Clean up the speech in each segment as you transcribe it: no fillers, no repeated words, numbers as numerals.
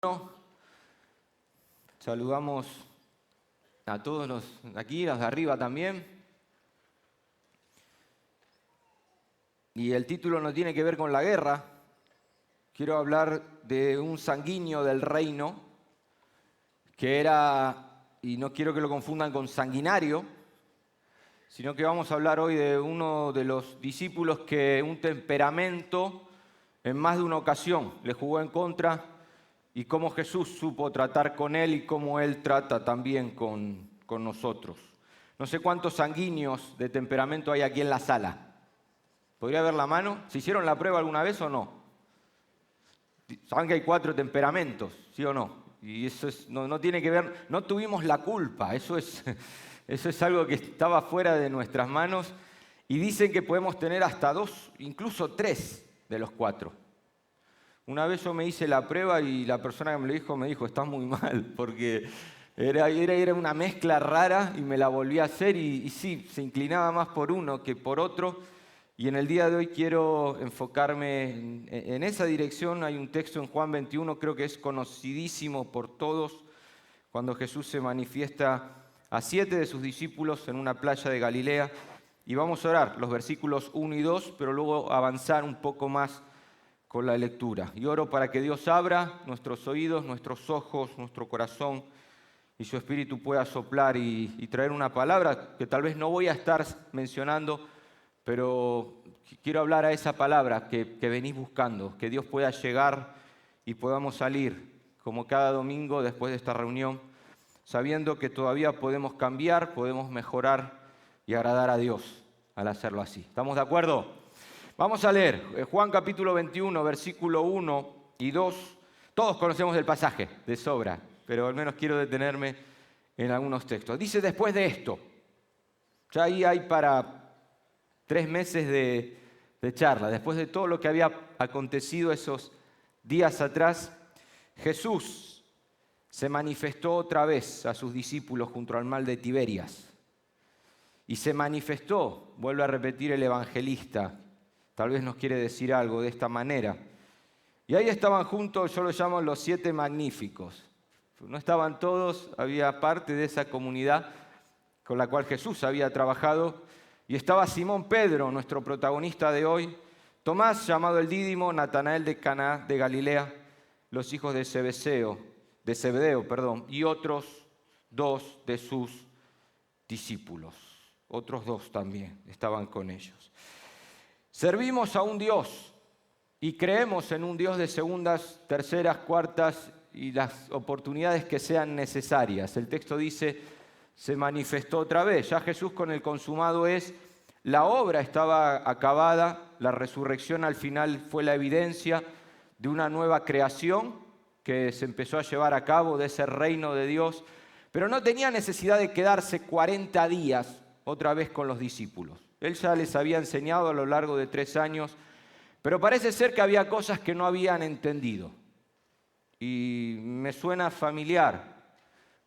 Bueno, saludamos a todos los de aquí, los de arriba también. Y el título no tiene que ver con la guerra. Quiero hablar de un sanguíneo del reino que era, y no quiero que lo confundan con sanguinario, sino que vamos a hablar hoy de uno de los discípulos que un temperamento en más de una ocasión le jugó en contra, y cómo Jesús supo tratar con él y cómo él trata también con nosotros. No sé cuántos sanguíneos de temperamento hay aquí en la sala. ¿Podría ver la mano? ¿Se hicieron la prueba alguna vez o no? Saben que hay 4 temperamentos, ¿sí o no? Y eso no tiene que ver, no tuvimos la culpa, eso es algo que estaba fuera de nuestras manos. Y dicen que podemos tener hasta 2, incluso 3 de los 4. Una vez yo me hice la prueba y la persona que me lo dijo me dijo, estás muy mal, porque era una mezcla rara y me la volví a hacer y sí, se inclinaba más por uno que por otro. Y en el día de hoy quiero enfocarme en esa dirección. Hay un texto en Juan 21, creo que es conocidísimo por todos, cuando Jesús se manifiesta a 7 de sus discípulos en una playa de Galilea. Y vamos a orar los versículos 1 y 2, pero luego avanzar un poco más con la lectura. Y oro para que Dios abra nuestros oídos, nuestros ojos, nuestro corazón, y su Espíritu pueda soplar y traer una palabra que tal vez no voy a estar mencionando, pero quiero hablar a esa palabra que venís buscando, que Dios pueda llegar y podamos salir, como cada domingo después de esta reunión, sabiendo que todavía podemos cambiar, podemos mejorar y agradar a Dios al hacerlo así. ¿Estamos de acuerdo? Vamos a leer Juan capítulo 21, versículo 1 y 2. Todos conocemos el pasaje de sobra, pero al menos quiero detenerme en algunos textos. Dice, después de esto, ya ahí hay para 3 meses de charla, después de todo lo que había acontecido esos días atrás, Jesús se manifestó otra vez a sus discípulos junto al mar de Tiberias. Y se manifestó, vuelve a repetir el evangelista, tal vez nos quiere decir algo de esta manera. Y ahí estaban juntos, yo los llamo los 7 magníficos. No estaban todos, había parte de esa comunidad con la cual Jesús había trabajado. Y estaba Simón Pedro, nuestro protagonista de hoy, Tomás, llamado el Dídimo, Natanael de Caná de Galilea, los hijos de Zebedeo, y otros 2 de sus discípulos. Otros 2 también estaban con ellos. Servimos a un Dios y creemos en un Dios de segundas, terceras, cuartas y las oportunidades que sean necesarias. El texto dice, se manifestó otra vez. Ya Jesús con el consumado es, la obra estaba acabada, la resurrección al final fue la evidencia de una nueva creación que se empezó a llevar a cabo de ese reino de Dios, pero no tenía necesidad de quedarse 40 días otra vez con los discípulos. Él ya les había enseñado a lo largo de 3 años, pero parece ser que había cosas que no habían entendido. Y me suena familiar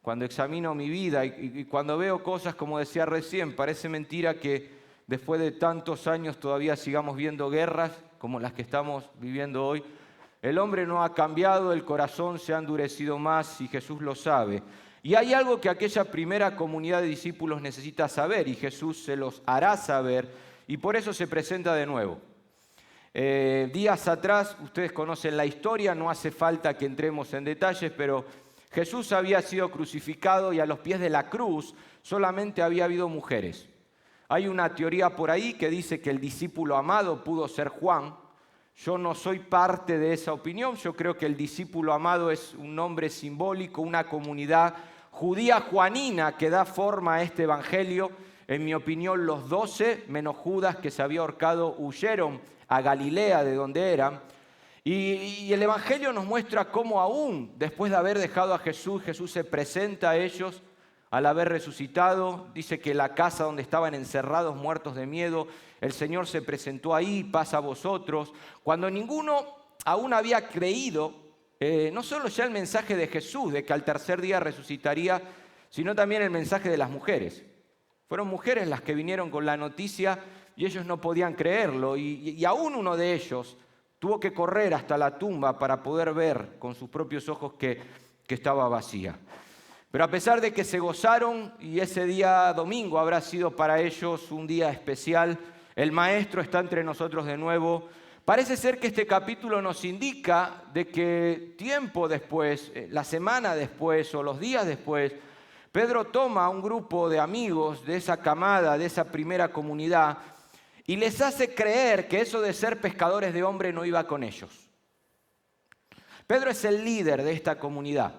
cuando examino mi vida y cuando veo cosas, como decía recién, parece mentira que después de tantos años todavía sigamos viendo guerras como las que estamos viviendo hoy. El hombre no ha cambiado, el corazón se ha endurecido más y Jesús lo sabe. Y hay algo que aquella primera comunidad de discípulos necesita saber y Jesús se los hará saber y por eso se presenta de nuevo. Días atrás, ustedes conocen la historia, no hace falta que entremos en detalles, pero Jesús había sido crucificado y a los pies de la cruz solamente había habido mujeres. Hay una teoría por ahí que dice que el discípulo amado pudo ser Juan. Yo no soy parte de esa opinión, yo creo que el discípulo amado es un nombre simbólico, una comunidad judía juanina que da forma a este evangelio. En mi opinión, los 12, menos Judas que se había ahorcado, huyeron a Galilea, de donde eran. Y el evangelio nos muestra cómo aún después de haber dejado a Jesús, Jesús se presenta a ellos al haber resucitado. Dice que la casa donde estaban encerrados, muertos de miedo, el Señor se presentó ahí, pasa a vosotros. Cuando ninguno aún había creído, no solo ya el mensaje de Jesús, de que al tercer día resucitaría, sino también el mensaje de las mujeres. Fueron mujeres las que vinieron con la noticia y ellos no podían creerlo. Y aún uno de ellos, Tuvo que correr hasta la tumba para poder ver con sus propios ojos que estaba vacía. Pero a pesar de que se gozaron y ese día domingo habrá sido para ellos un día especial, el Maestro está entre nosotros de nuevo. Parece ser que este capítulo nos indica de que tiempo después, la semana después o los días después, Pedro toma a un grupo de amigos de esa camada, de esa primera comunidad, y les hace creer que eso de ser pescadores de hombres no iba con ellos. Pedro es el líder de esta comunidad.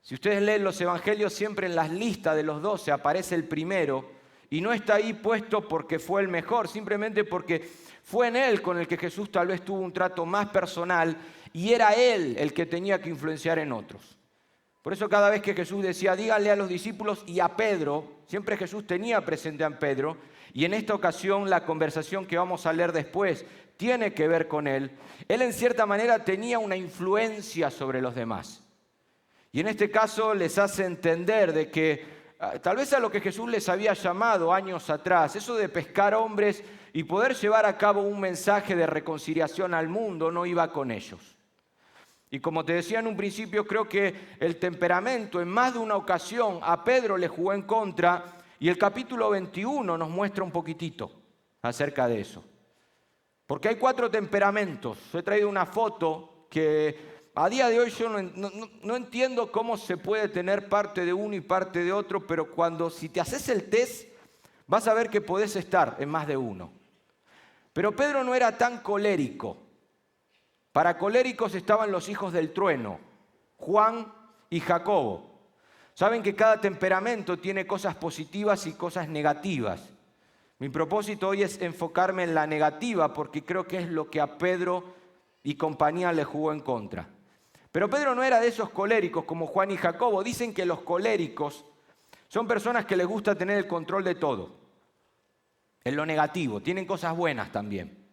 Si ustedes leen los evangelios, siempre en las listas de los 12 aparece el primero, y no está ahí puesto porque fue el mejor, simplemente porque fue en él con el que Jesús tal vez tuvo un trato más personal, y era él el que tenía que influenciar en otros. Por eso cada vez que Jesús decía, díganle a los discípulos y a Pedro, siempre Jesús tenía presente a Pedro, y en esta ocasión la conversación que vamos a leer después tiene que ver con él. Él en cierta manera tenía una influencia sobre los demás. Y en este caso les hace entender de que tal vez a lo que Jesús les había llamado años atrás, eso de pescar hombres y poder llevar a cabo un mensaje de reconciliación al mundo, no iba con ellos. Y como te decía en un principio, creo que el temperamento en más de una ocasión a Pedro le jugó en contra, y el capítulo 21 nos muestra un poquitito acerca de eso. Porque hay 4 temperamentos. He traído una foto que a día de hoy yo no entiendo cómo se puede tener parte de uno y parte de otro, pero si te haces el test, vas a ver que podés estar en más de uno. Pero Pedro no era tan colérico. Para coléricos estaban los hijos del trueno, Juan y Jacobo. Saben que cada temperamento tiene cosas positivas y cosas negativas. Mi propósito hoy es enfocarme en la negativa porque creo que es lo que a Pedro y compañía le jugó en contra. Pero Pedro no era de esos coléricos como Juan y Jacobo. Dicen que los coléricos son personas que les gusta tener el control de todo. En lo negativo, tienen cosas buenas también.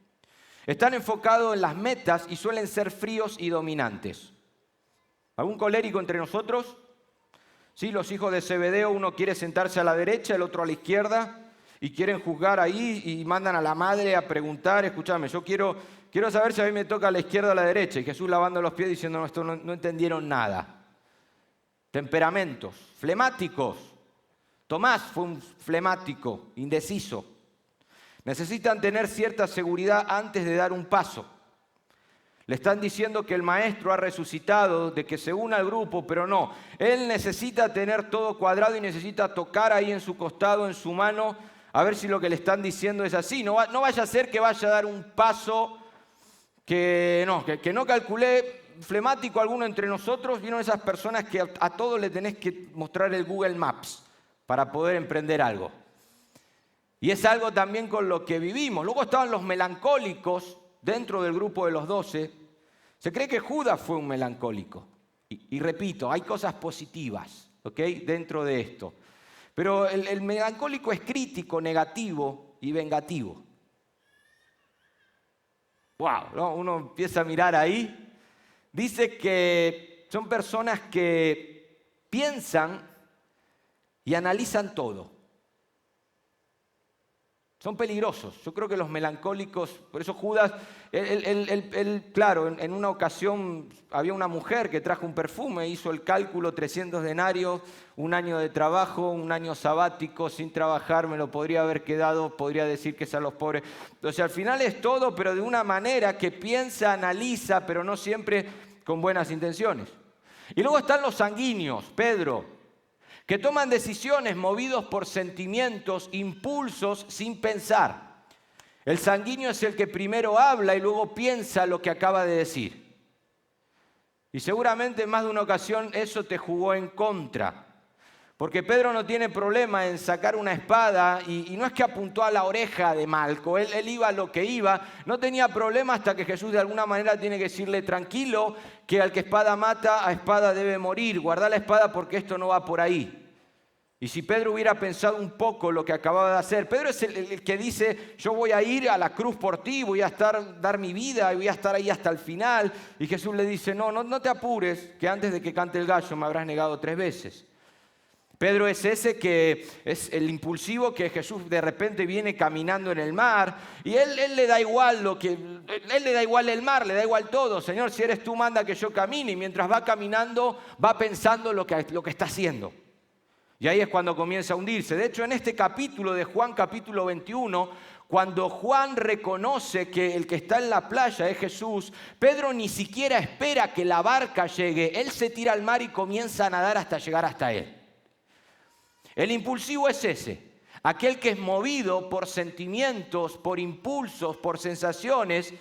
Están enfocados en las metas y suelen ser fríos y dominantes. ¿Algún colérico entre nosotros? Sí, los hijos de Zebedeo, uno quiere sentarse a la derecha, el otro a la izquierda, y quieren juzgar ahí y mandan a la madre a preguntar, escúchame, yo quiero saber si a mí me toca a la izquierda o a la derecha. Y Jesús lavando los pies diciendo, no, esto no entendieron nada. Temperamentos, flemáticos. Tomás fue un flemático, indeciso. Necesitan tener cierta seguridad antes de dar un paso. Le están diciendo que el maestro ha resucitado, de que se una al grupo, pero no. Él necesita tener todo cuadrado y necesita tocar ahí en su costado, en su mano, a ver si lo que le están diciendo es así. No vaya a ser que vaya a dar un paso que no calculé. Flemático alguno entre nosotros, vieron esas personas que a todos le tenés que mostrar el Google Maps para poder emprender algo. Y es algo también con lo que vivimos. Luego estaban los melancólicos dentro del grupo de los 12. Se cree que Judas fue un melancólico. Y repito, hay cosas positivas, ¿ok?, dentro de esto. Pero el melancólico es crítico, negativo y vengativo. ¡Wow! ¿No? Uno empieza a mirar ahí. Dice que son personas que piensan y analizan todo. Son peligrosos. Yo creo que los melancólicos, por eso Judas, claro, en una ocasión había una mujer que trajo un perfume, hizo el cálculo, 300 denarios, un año de trabajo, un año sabático, sin trabajar, me lo podría haber quedado, podría decir que es a los pobres. Entonces al final es todo, pero de una manera que piensa, analiza, pero no siempre con buenas intenciones. Y luego están los sanguíneos, Pedro, que toman decisiones movidos por sentimientos, impulsos, sin pensar. El sanguíneo es el que primero habla y luego piensa lo que acaba de decir. Y seguramente en más de una ocasión eso te jugó en contra. Porque Pedro no tiene problema en sacar una espada y no es que apuntó a la oreja de Malco, él iba a lo que iba, no tenía problema hasta que Jesús de alguna manera tiene que decirle tranquilo, que al que espada mata, a espada debe morir, guarda la espada porque esto no va por ahí. Y si Pedro hubiera pensado un poco lo que acababa de hacer, Pedro es el que dice, yo voy a ir a la cruz por ti, voy a dar mi vida y voy a estar ahí hasta el final. Y Jesús le dice, no te apures, que antes de que cante el gallo me habrás negado 3 veces. Pedro es ese que es el impulsivo que Jesús de repente viene caminando en el mar y él le da igual él le da igual el mar, le da igual todo. Señor, si eres tú, manda que yo camine. Y mientras va caminando, va pensando lo que está haciendo. Y ahí es cuando comienza a hundirse. De hecho, en este capítulo de Juan, capítulo 21, cuando Juan reconoce que el que está en la playa es Jesús, Pedro ni siquiera espera que la barca llegue. Él se tira al mar y comienza a nadar hasta llegar hasta él. El impulsivo es ese, aquel que es movido por sentimientos, por impulsos, por sensaciones.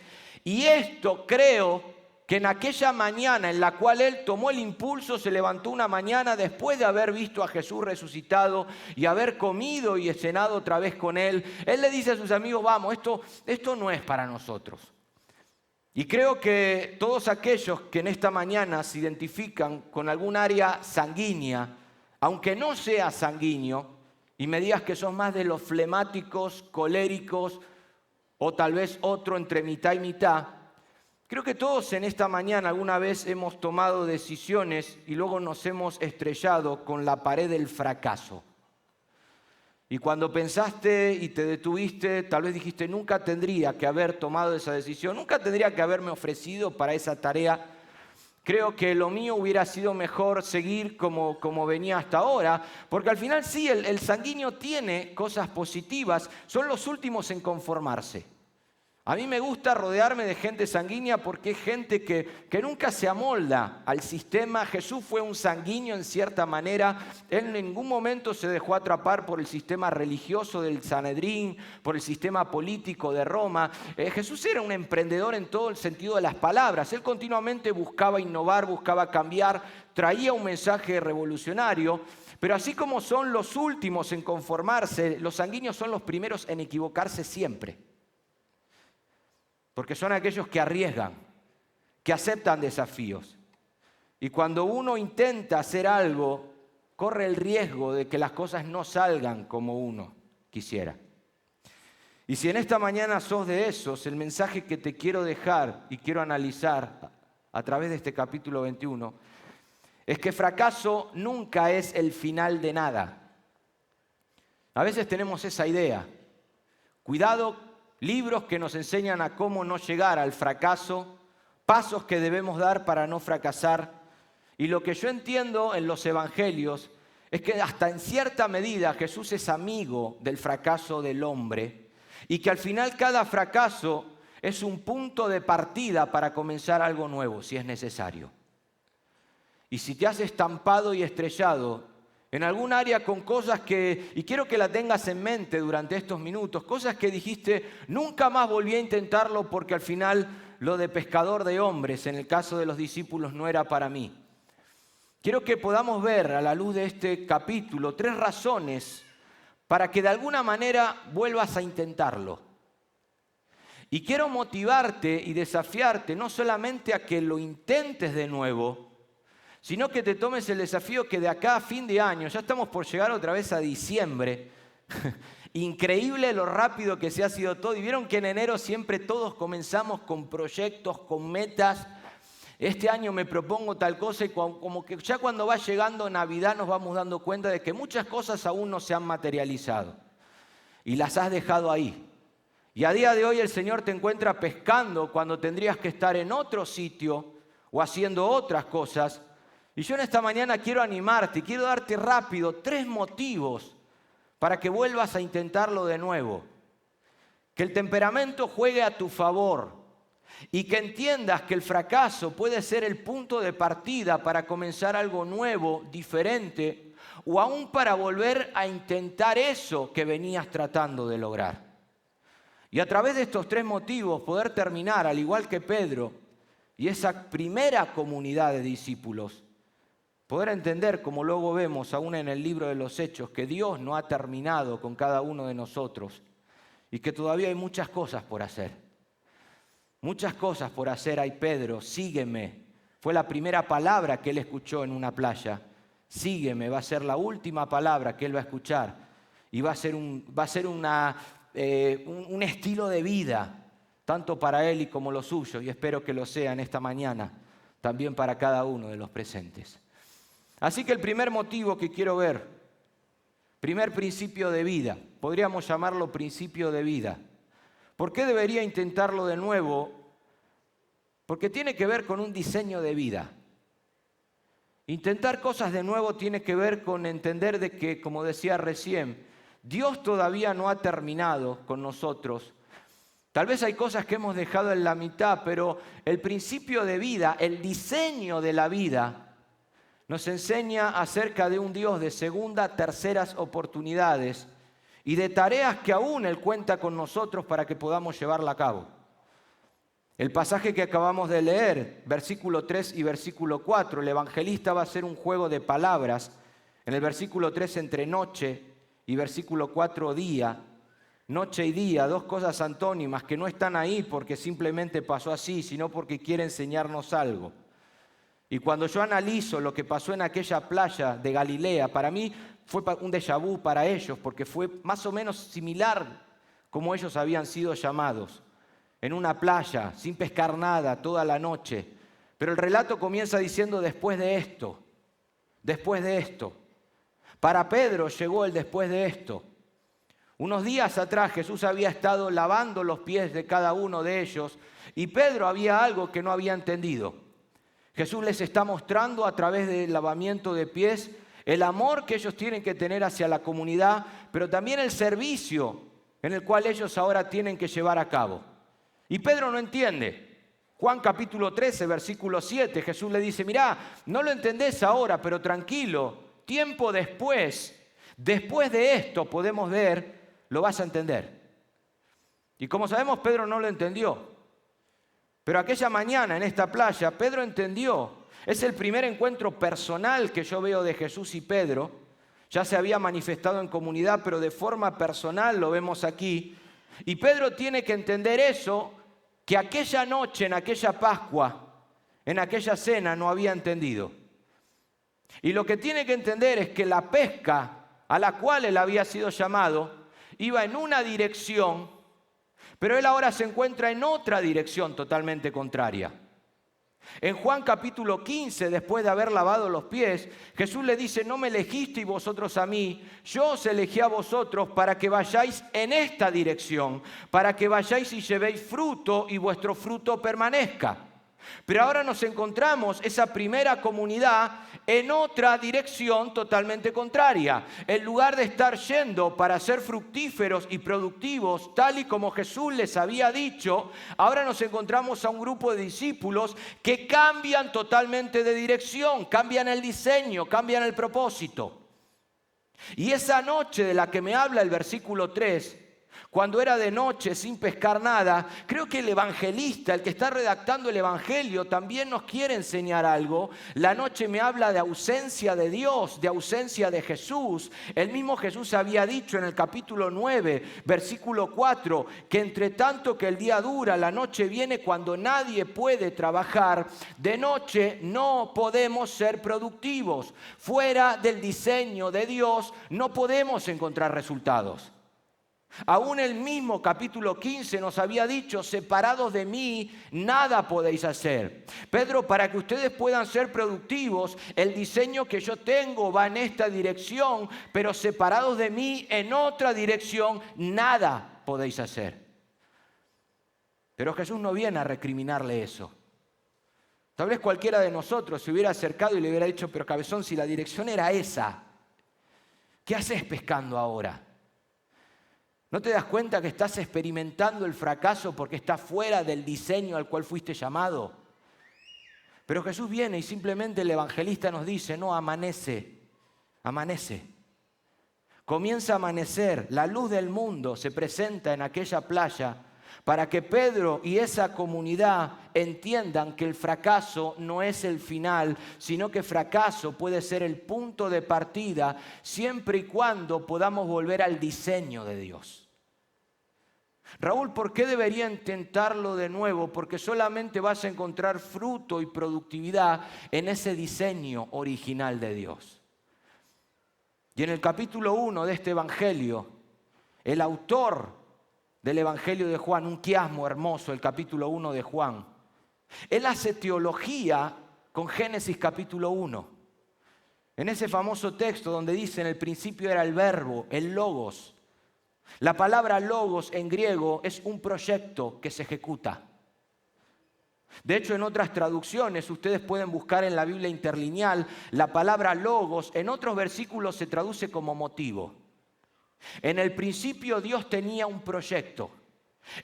Y esto creo que en aquella mañana en la cual él tomó el impulso, se levantó una mañana después de haber visto a Jesús resucitado y haber comido y cenado otra vez con él. Él le dice a sus amigos, vamos, esto no es para nosotros. Y creo que todos aquellos que en esta mañana se identifican con algún área sanguínea, aunque no seas sanguíneo, y me digas que sos más de los flemáticos, coléricos, o tal vez otro entre mitad y mitad, creo que todos en esta mañana alguna vez hemos tomado decisiones y luego nos hemos estrellado con la pared del fracaso. Y cuando pensaste y te detuviste, tal vez dijiste, nunca tendría que haber tomado esa decisión, nunca tendría que haberme ofrecido para esa tarea. Creo que lo mío hubiera sido mejor seguir como venía hasta ahora, porque al final sí, el sanguíneo tiene cosas positivas, son los últimos en conformarse. A mí me gusta rodearme de gente sanguínea porque es gente que nunca se amolda al sistema. Jesús fue un sanguíneo en cierta manera. Él en ningún momento se dejó atrapar por el sistema religioso del Sanedrín, por el sistema político de Roma. Jesús era un emprendedor en todo el sentido de las palabras. Él continuamente buscaba innovar, buscaba cambiar, traía un mensaje revolucionario. Pero así como son los últimos en conformarse, los sanguíneos son los primeros en equivocarse siempre. Porque son aquellos que arriesgan, que aceptan desafíos. Y cuando uno intenta hacer algo, corre el riesgo de que las cosas no salgan como uno quisiera. Y si en esta mañana sos de esos, el mensaje que te quiero dejar y quiero analizar a través de este capítulo 21 es que fracaso nunca es el final de nada. A veces tenemos esa idea. Cuidado. Libros que nos enseñan a cómo no llegar al fracaso, pasos que debemos dar para no fracasar. Y lo que yo entiendo en los evangelios es que hasta en cierta medida Jesús es amigo del fracaso del hombre y que al final cada fracaso es un punto de partida para comenzar algo nuevo, si es necesario. Y si te has estampado y estrellado en algún área con cosas y quiero que la tengas en mente durante estos minutos, cosas que dijiste, nunca más volví a intentarlo porque al final lo de pescador de hombres, en el caso de los discípulos, no era para mí. Quiero que podamos ver a la luz de este capítulo 3 razones para que de alguna manera vuelvas a intentarlo. Y quiero motivarte y desafiarte no solamente a que lo intentes de nuevo, sino que te tomes el desafío que de acá a fin de año, ya estamos por llegar otra vez a diciembre, increíble lo rápido que se ha sido todo, y vieron que en enero siempre todos comenzamos con proyectos, con metas. Este año me propongo tal cosa y como que ya cuando va llegando Navidad nos vamos dando cuenta de que muchas cosas aún no se han materializado y las has dejado ahí. Y a día de hoy el Señor te encuentra pescando cuando tendrías que estar en otro sitio o haciendo otras cosas. Y yo en esta mañana quiero animarte, quiero darte rápido 3 motivos para que vuelvas a intentarlo de nuevo. Que el temperamento juegue a tu favor y que entiendas que el fracaso puede ser el punto de partida para comenzar algo nuevo, diferente, o aún para volver a intentar eso que venías tratando de lograr. Y a través de estos 3 motivos poder terminar, al igual que Pedro y esa primera comunidad de discípulos, poder entender, como luego vemos aún en el libro de los Hechos, que Dios no ha terminado con cada uno de nosotros y que todavía hay muchas cosas por hacer. Muchas cosas por hacer hay, Pedro, sígueme. Fue la primera palabra que él escuchó en una playa. Sígueme, va a ser la última palabra que él va a escuchar y va a ser un estilo de vida, tanto para él y como los suyos, y espero que lo sea en esta mañana, también para cada uno de los presentes. Así que el primer motivo que quiero ver Primer principio de vida, podríamos llamarlo principio de vida. ¿Por qué debería intentarlo de nuevo? Porque tiene que ver con un diseño de vida. Intentar cosas de nuevo tiene que ver con entender de que, como decía recién, Dios todavía no ha terminado con nosotros. Tal vez hay cosas que hemos dejado en la mitad, pero el principio de vida, el diseño de la vida, nos enseña acerca de un Dios de segunda, terceras oportunidades y de tareas que aún Él cuenta con nosotros para que podamos llevarla a cabo. El pasaje que acabamos de leer, versículo 3 y versículo 4, el evangelista va a hacer un juego de palabras. En el versículo 3 entre noche y versículo 4 día. Noche y día, dos cosas antónimas que no están ahí porque simplemente pasó así, sino porque quiere enseñarnos algo. Y cuando yo analizo lo que pasó en aquella playa de Galilea, para mí fue un déjà vu para ellos, porque fue más o menos similar como ellos habían sido llamados. En una playa, sin pescar nada, toda la noche. Pero el relato comienza diciendo después de esto. Para Pedro llegó el después de esto. Unos días atrás Jesús había estado lavando los pies de cada uno de ellos y Pedro había algo que no había entendido. Jesús les está mostrando a través del lavamiento de pies el amor que ellos tienen que tener hacia la comunidad, pero también el servicio en el cual ellos ahora tienen que llevar a cabo. Y Pedro no entiende. Juan capítulo 13, versículo 7, Jesús le dice, mirá, no lo entendés ahora, pero tranquilo, tiempo después de esto podemos ver, lo vas a entender. Y como sabemos, Pedro no lo entendió. Pero aquella mañana en esta playa, Pedro entendió. Es el primer encuentro personal que yo veo de Jesús y Pedro. Ya se había manifestado en comunidad, pero de forma personal lo vemos aquí. Y Pedro tiene que entender eso, que aquella noche, en aquella Pascua, en aquella cena, no había entendido. Y lo que tiene que entender es que la pesca a la cual él había sido llamado iba en una dirección, pero él ahora se encuentra en otra dirección totalmente contraria. En Juan capítulo 15, después de haber lavado los pies, Jesús le dice, no me elegisteis vosotros a mí, yo os elegí a vosotros para que vayáis en esta dirección, para que vayáis y llevéis fruto y vuestro fruto permanezca. Pero ahora nos encontramos, esa primera comunidad, en otra dirección totalmente contraria. En lugar de estar yendo para ser fructíferos y productivos, tal y como Jesús les había dicho, ahora nos encontramos a un grupo de discípulos que cambian totalmente de dirección, cambian el diseño, cambian el propósito. Y esa noche de la que me habla el versículo 3, cuando era de noche sin pescar nada, creo que el evangelista, el que está redactando el evangelio, también nos quiere enseñar algo. La noche me habla de ausencia de Dios, de ausencia de Jesús. El mismo Jesús había dicho en el capítulo 9, versículo 4, que entre tanto que el día dura, la noche viene cuando nadie puede trabajar. De noche no podemos ser productivos. Fuera del diseño de Dios no podemos encontrar resultados. Aún el mismo capítulo 15 nos había dicho, separados de mí, nada podéis hacer. Pedro, para que ustedes puedan ser productivos, el diseño que yo tengo va en esta dirección, pero separados de mí, en otra dirección, nada podéis hacer. Pero Jesús no viene a recriminarle eso. Tal vez cualquiera de nosotros se hubiera acercado y le hubiera dicho, pero cabezón, si la dirección era esa, ¿qué haces pescando ahora? ¿No te das cuenta que estás experimentando el fracaso porque estás fuera del diseño al cual fuiste llamado? Pero Jesús viene y simplemente el evangelista nos dice, no, amanece. Comienza a amanecer, la luz del mundo se presenta en aquella playa para que Pedro y esa comunidad entiendan que el fracaso no es el final, sino que fracaso puede ser el punto de partida siempre y cuando podamos volver al diseño de Dios. Raúl, ¿por qué debería intentarlo de nuevo? Porque solamente vas a encontrar fruto y productividad en ese diseño original de Dios. Y en el capítulo 1 de este evangelio, el autor del evangelio de Juan, un quiasmo hermoso, el capítulo 1 de Juan, él hace teología con Génesis capítulo 1. En ese famoso texto donde dice: en el principio era el verbo, el logos. La palabra logos en griego es un proyecto que se ejecuta. De hecho, en otras traducciones, ustedes pueden buscar en la Biblia interlineal, la palabra logos en otros versículos se traduce como motivo. En el principio Dios tenía un proyecto.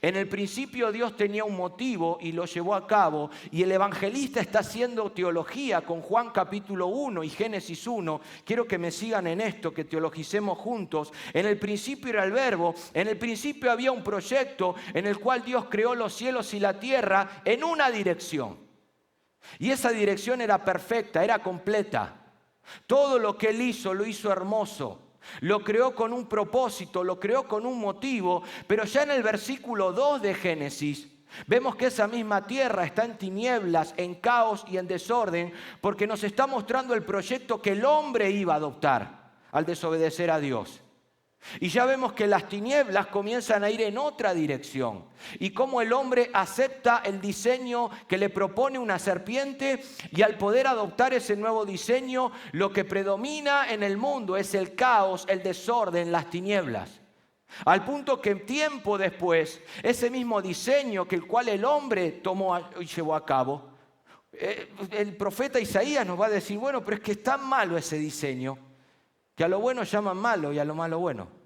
En el principio Dios tenía un motivo y lo llevó a cabo, y el evangelista está haciendo teología con Juan capítulo 1 y Génesis 1. Quiero que me sigan en esto, que teologicemos juntos. En el principio era el verbo, en el principio había un proyecto en el cual Dios creó los cielos y la tierra en una dirección. Y esa dirección era perfecta, era completa. Todo lo que Él hizo, lo hizo hermoso. Lo creó con un propósito, lo creó con un motivo, pero ya en el versículo 2 de Génesis vemos que esa misma tierra está en tinieblas, en caos y en desorden, porque nos está mostrando el proyecto que el hombre iba a adoptar al desobedecer a Dios. Y ya vemos que las tinieblas comienzan a ir en otra dirección. Y cómo el hombre acepta el diseño que le propone una serpiente, y al poder adoptar ese nuevo diseño, lo que predomina en el mundo es el caos, el desorden, las tinieblas. Al punto que tiempo después, ese mismo diseño que el cual el hombre tomó y llevó a cabo, el profeta Isaías nos va a decir: bueno, pero es que es tan malo ese diseño, que a lo bueno llaman malo y a lo malo bueno.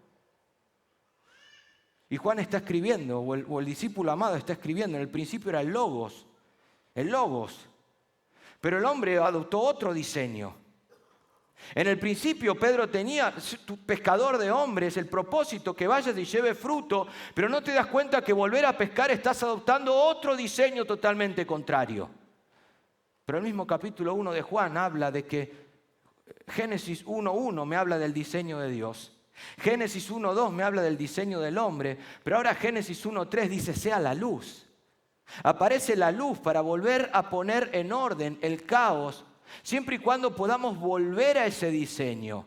Y Juan está escribiendo, o el discípulo amado está escribiendo: en el principio era el logos. Pero el hombre adoptó otro diseño. En el principio Pedro tenía, tu pescador de hombres, el propósito que vayas y lleves fruto, pero no te das cuenta que volver a pescar estás adoptando otro diseño totalmente contrario. Pero el mismo capítulo 1 de Juan habla de que Génesis 1:1 me habla del diseño de Dios. Génesis 1:2 me habla del diseño del hombre, pero ahora Génesis 1:3 dice: sea la luz. Aparece la luz para volver a poner en orden el caos, siempre y cuando podamos volver a ese diseño.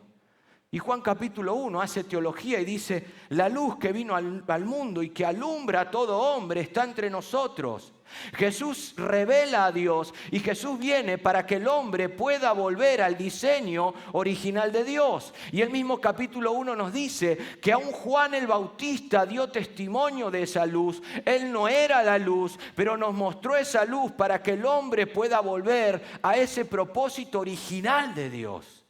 Y Juan capítulo 1 hace teología y dice: la luz que vino al mundo y que alumbra a todo hombre está entre nosotros. Jesús revela a Dios, y Jesús viene para que el hombre pueda volver al diseño original de Dios. Y el mismo capítulo 1 nos dice que aún Juan el Bautista dio testimonio de esa luz. Él no era la luz, pero nos mostró esa luz para que el hombre pueda volver a ese propósito original de Dios.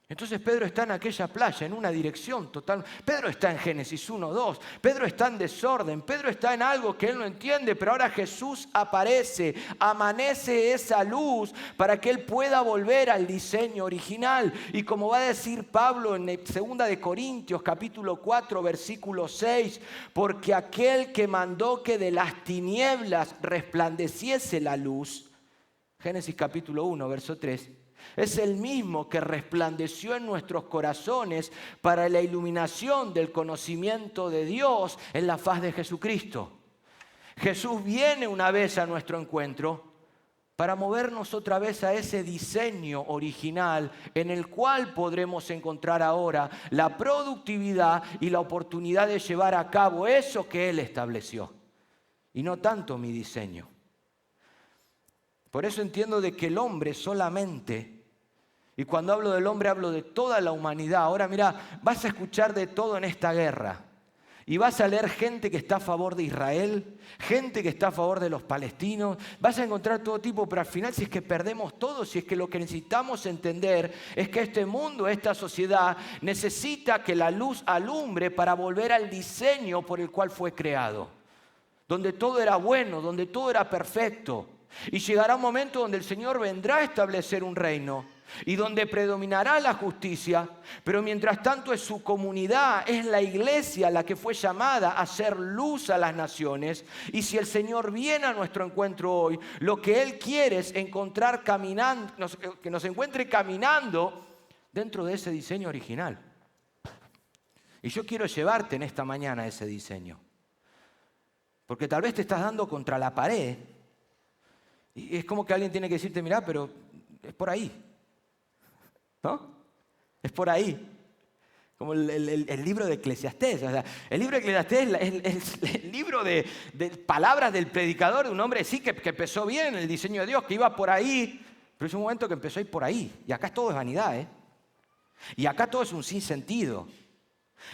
Entonces Pedro está en aquella playa, en una dirección total. Pedro está en Génesis 1:2. Pedro está en desorden. Pedro está en algo que él no entiende. Pero ahora Jesús aparece, amanece esa luz para que él pueda volver al diseño original. Y como va a decir Pablo en 2 de Corintios capítulo 4 versículo 6, porque aquel que mandó que de las tinieblas resplandeciese la luz, Génesis capítulo 1 verso 3, es el mismo que resplandeció en nuestros corazones para la iluminación del conocimiento de Dios en la faz de Jesucristo. Jesús viene una vez a nuestro encuentro para movernos otra vez a ese diseño original en el cual podremos encontrar ahora la productividad y la oportunidad de llevar a cabo eso que Él estableció, y no tanto mi diseño. Por eso entiendo de que el hombre solamente, y cuando hablo del hombre hablo de toda la humanidad. Ahora mira, vas a escuchar de todo en esta guerra. Y vas a leer gente que está a favor de Israel, gente que está a favor de los palestinos. Vas a encontrar todo tipo, pero al final si es que perdemos todo, si es que lo que necesitamos entender es que este mundo, esta sociedad, necesita que la luz alumbre para volver al diseño por el cual fue creado. Donde todo era bueno, donde todo era perfecto. Y llegará un momento donde el Señor vendrá a establecer un reino y donde predominará la justicia, pero mientras tanto es su comunidad, es la iglesia la que fue llamada a hacer luz a las naciones. Y si el Señor viene a nuestro encuentro hoy, lo que Él quiere es encontrar caminando, que nos encuentre caminando dentro de ese diseño original. Y yo quiero llevarte en esta mañana a ese diseño, porque tal vez te estás dando contra la pared. Y es como que alguien tiene que decirte: mirá, pero es por ahí, ¿no? Es por ahí. Como el libro de Eclesiastés. O sea, el libro de Eclesiastés es el libro de palabras del predicador, de un hombre sí que empezó bien en el diseño de Dios, que iba por ahí, Pero es un momento que empezó a ir por ahí. Y acá todo es vanidad, ¿eh? Y acá todo es un sinsentido.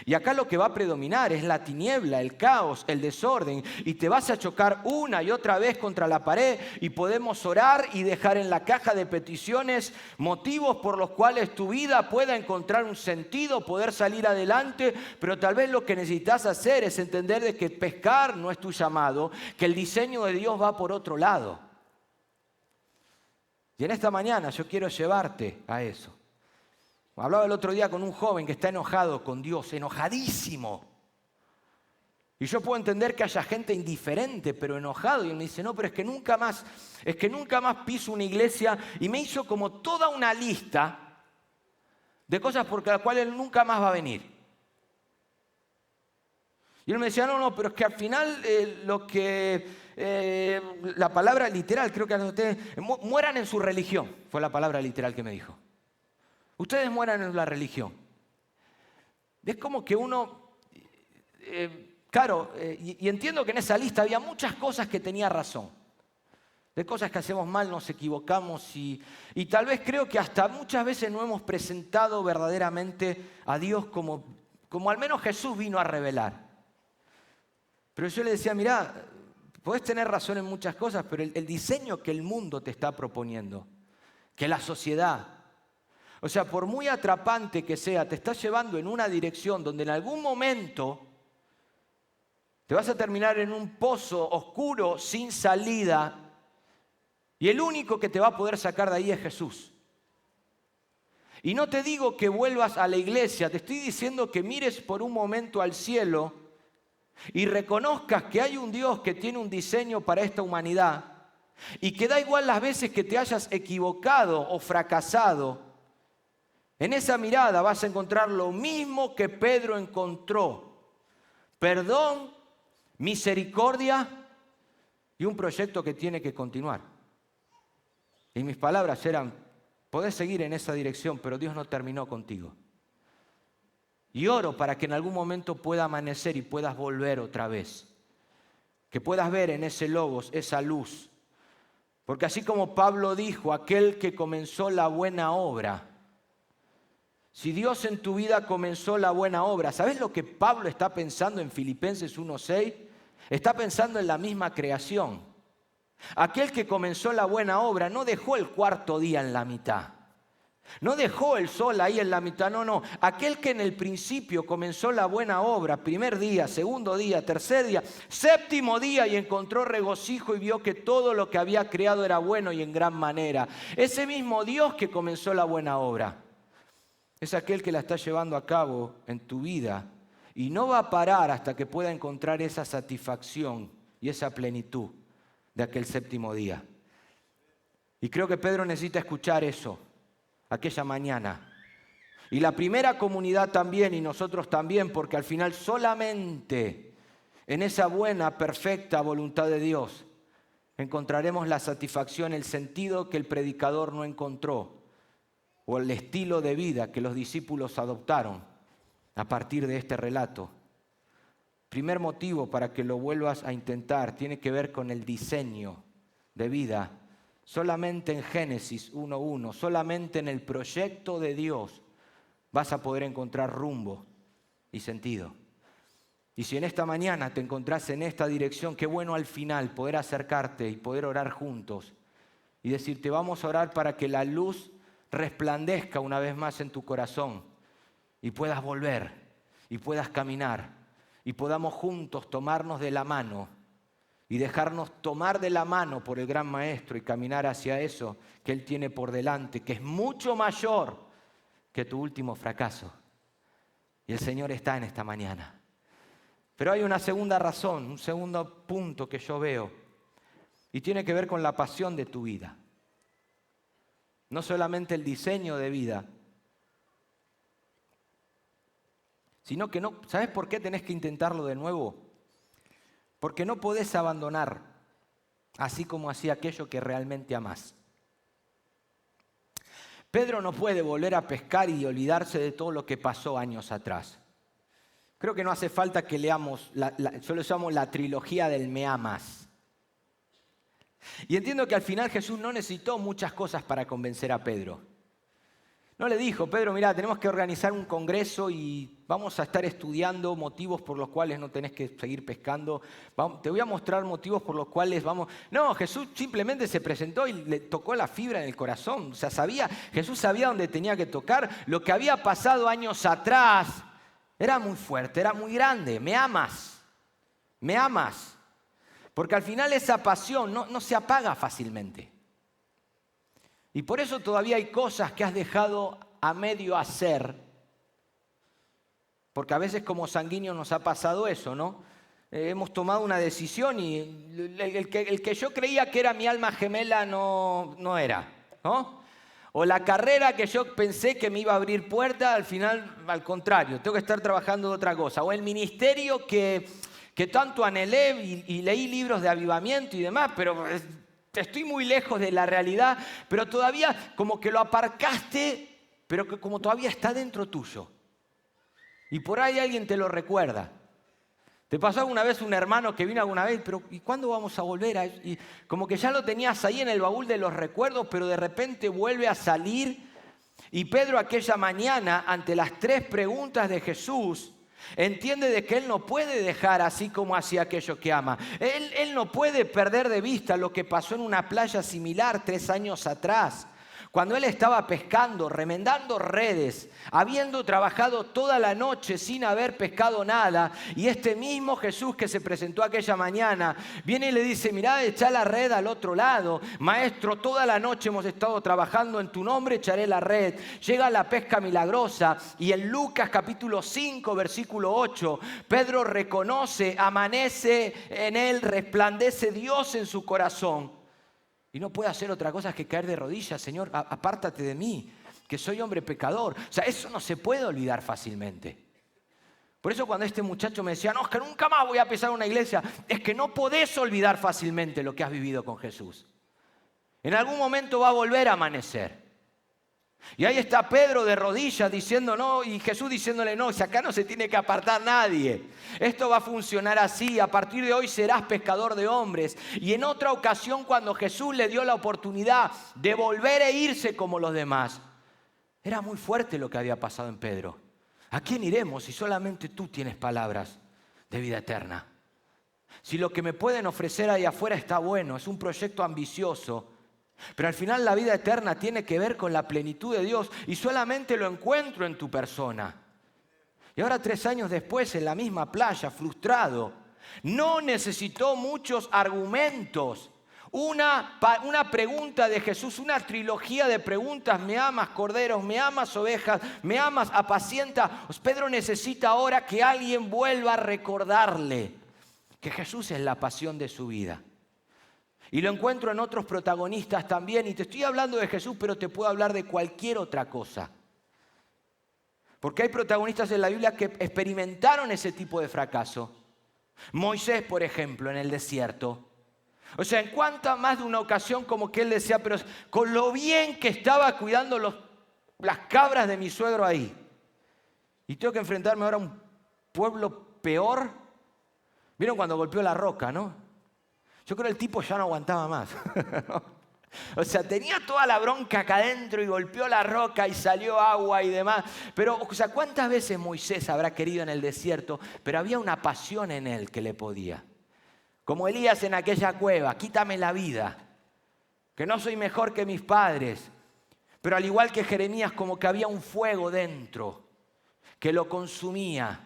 Y acá lo que va a predominar es la tiniebla, el caos, el desorden. Y te vas a chocar una y otra vez contra la pared. Y podemos orar y dejar en la caja de peticiones motivos por los cuales tu vida pueda encontrar un sentido, poder salir adelante. Pero tal vez lo que necesitas hacer es entender de que pescar no es tu llamado, que el diseño de Dios va por otro lado. Y en esta mañana yo quiero llevarte a eso. Hablaba el otro día con un joven que está enojado con Dios, enojadísimo. Y yo puedo entender que haya gente indiferente, pero enojado. Y él me dice, no, pero es que nunca más piso una iglesia. Y me hizo como toda una lista de cosas por las cuales él nunca más va a venir. Y él me decía, no, pero es que al final la palabra literal, creo que a ustedes, mueran en su religión, fue la palabra literal que me dijo. Ustedes mueran en la religión. Es como que uno, y entiendo que en esa lista había muchas cosas que tenía razón. De cosas que hacemos mal, nos equivocamos y tal vez creo que hasta muchas veces no hemos presentado verdaderamente a Dios como al menos Jesús vino a revelar. Pero yo le decía, mirá, podés tener razón en muchas cosas, pero el diseño que el mundo te está proponiendo, que la sociedad, o sea, por muy atrapante que sea, te está llevando en una dirección donde en algún momento te vas a terminar en un pozo oscuro sin salida y el único que te va a poder sacar de ahí es Jesús. Y no te digo que vuelvas a la iglesia, te estoy diciendo que mires por un momento al cielo y reconozcas que hay un Dios que tiene un diseño para esta humanidad y que da igual las veces que te hayas equivocado o fracasado. En esa mirada vas a encontrar lo mismo que Pedro encontró. Perdón, misericordia y un proyecto que tiene que continuar. Y mis palabras eran, podés seguir en esa dirección, pero Dios no terminó contigo. Y oro para que en algún momento pueda amanecer y puedas volver otra vez. Que puedas ver en ese logos esa luz. Porque así como Pablo dijo, aquel que comenzó la buena obra, si Dios en tu vida comenzó la buena obra, ¿sabes lo que Pablo está pensando en Filipenses 1:6? Está pensando en la misma creación. Aquel que comenzó la buena obra no dejó el cuarto día en la mitad. No dejó el sol ahí en la mitad, no. Aquel que en el principio comenzó la buena obra, primer día, segundo día, tercer día, séptimo día y encontró regocijo y vio que todo lo que había creado era bueno y en gran manera. Ese mismo Dios que comenzó la buena obra es aquel que la está llevando a cabo en tu vida y no va a parar hasta que pueda encontrar esa satisfacción y esa plenitud de aquel séptimo día. Y creo que Pedro necesita escuchar eso aquella mañana. Y la primera comunidad también y nosotros también, porque al final solamente en esa buena, perfecta voluntad de Dios encontraremos la satisfacción, el sentido que el predicador no encontró o el estilo de vida que los discípulos adoptaron a partir de este relato. Primer motivo para que lo vuelvas a intentar tiene que ver con el diseño de vida. Solamente en Génesis 1:1, solamente en el proyecto de Dios vas a poder encontrar rumbo y sentido. Y si en esta mañana te encontrás en esta dirección, qué bueno al final poder acercarte y poder orar juntos y decirte, vamos a orar para que la luz resplandezca una vez más en tu corazón y puedas volver y puedas caminar y podamos juntos tomarnos de la mano y dejarnos tomar de la mano por el gran Maestro y caminar hacia eso que Él tiene por delante, que es mucho mayor que tu último fracaso. Y el Señor está en esta mañana. Pero hay una segunda razón, un segundo punto que yo veo, y tiene que ver con la pasión de tu vida. No solamente el diseño de vida, sino que no, ¿sabes por qué tenés que intentarlo de nuevo? Porque no podés abandonar así como hacía aquello que realmente amás. Pedro no puede volver a pescar y olvidarse de todo lo que pasó años atrás. Creo que no hace falta que leamos, yo lo llamo la trilogía del me amas. Y entiendo que al final Jesús no necesitó muchas cosas para convencer a Pedro. No le dijo, Pedro, mira, tenemos que organizar un congreso y vamos a estar estudiando motivos por los cuales no tenés que seguir pescando. Te voy a mostrar motivos por los cuales vamos... No, Jesús simplemente se presentó y le tocó la fibra en el corazón. O sea, Jesús sabía dónde tenía que tocar. Lo que había pasado años atrás era muy fuerte, era muy grande. Me amas, me amas. Porque al final esa pasión no se apaga fácilmente. Y por eso todavía hay cosas que has dejado a medio hacer. Porque a veces como sanguíneos nos ha pasado eso, ¿no? Hemos tomado una decisión y el que yo creía que era mi alma gemela no era, ¿no? O la carrera que yo pensé que me iba a abrir puertas, al final, al contrario, tengo que estar trabajando de otra cosa. O el ministerio que tanto anhelé y leí libros de avivamiento y demás, pero... Estoy muy lejos de la realidad, pero todavía como que lo aparcaste, pero que como todavía está dentro tuyo. Y por ahí alguien te lo recuerda. ¿Te pasó alguna vez un hermano que vino alguna vez? Pero ¿y cuándo vamos a volver a eso? Y como que ya lo tenías ahí en el baúl de los recuerdos, pero de repente vuelve a salir. Y Pedro aquella mañana, ante las 3 preguntas de Jesús, entiende de que él no puede dejar así como hacia aquello que ama. Él no puede perder de vista lo que pasó en una playa similar 3 años atrás. Cuando él estaba pescando, remendando redes, habiendo trabajado toda la noche sin haber pescado nada, y este mismo Jesús que se presentó aquella mañana, viene y le dice, mirá, echa la red al otro lado. Maestro, toda la noche hemos estado trabajando en tu nombre, echaré la red. Llega la pesca milagrosa, y en Lucas capítulo 5, versículo 8, Pedro reconoce, amanece en él, resplandece Dios en su corazón. Y no puede hacer otra cosa que caer de rodillas. Señor, apártate de mí, que soy hombre pecador. O sea, eso no se puede olvidar fácilmente. Por eso cuando este muchacho me decía, no, es que nunca más voy a pisar una iglesia, es que no podés olvidar fácilmente lo que has vivido con Jesús. En algún momento va a volver a amanecer. Y ahí está Pedro de rodillas diciendo no, y Jesús diciéndole no, si acá no se tiene que apartar nadie. Esto va a funcionar así, a partir de hoy serás pescador de hombres. Y en otra ocasión cuando Jesús le dio la oportunidad de volver a irse como los demás, era muy fuerte lo que había pasado en Pedro. ¿A quién iremos si solamente tú tienes palabras de vida eterna? Si lo que me pueden ofrecer ahí afuera está bueno, es un proyecto ambicioso, pero al final la vida eterna tiene que ver con la plenitud de Dios y solamente lo encuentro en tu persona. Y ahora 3 años después, en la misma playa, frustrado, no necesitó muchos argumentos. Una pregunta de Jesús, una trilogía de preguntas: ¿me amas, corderos? ¿Me amas, ovejas? ¿Me amas, apacienta? Pues Pedro necesita ahora que alguien vuelva a recordarle que Jesús es la pasión de su vida. Y lo encuentro en otros protagonistas también. Y te estoy hablando de Jesús, pero te puedo hablar de cualquier otra cosa. Porque hay protagonistas en la Biblia que experimentaron ese tipo de fracaso. Moisés, por ejemplo, en el desierto. O sea, en cuánta más de una ocasión como que él decía, pero con lo bien que estaba cuidando las cabras de mi suegro ahí. Y tengo que enfrentarme ahora a un pueblo peor. ¿Vieron cuando golpeó la roca, no? Yo creo que el tipo ya no aguantaba más. O sea, tenía toda la bronca acá adentro y golpeó la roca y salió agua y demás. Pero, o sea, ¿cuántas veces Moisés habrá querido en el desierto? Pero había una pasión en él que le podía. Como Elías en aquella cueva, quítame la vida, que no soy mejor que mis padres. Pero al igual que Jeremías, como que había un fuego dentro que lo consumía.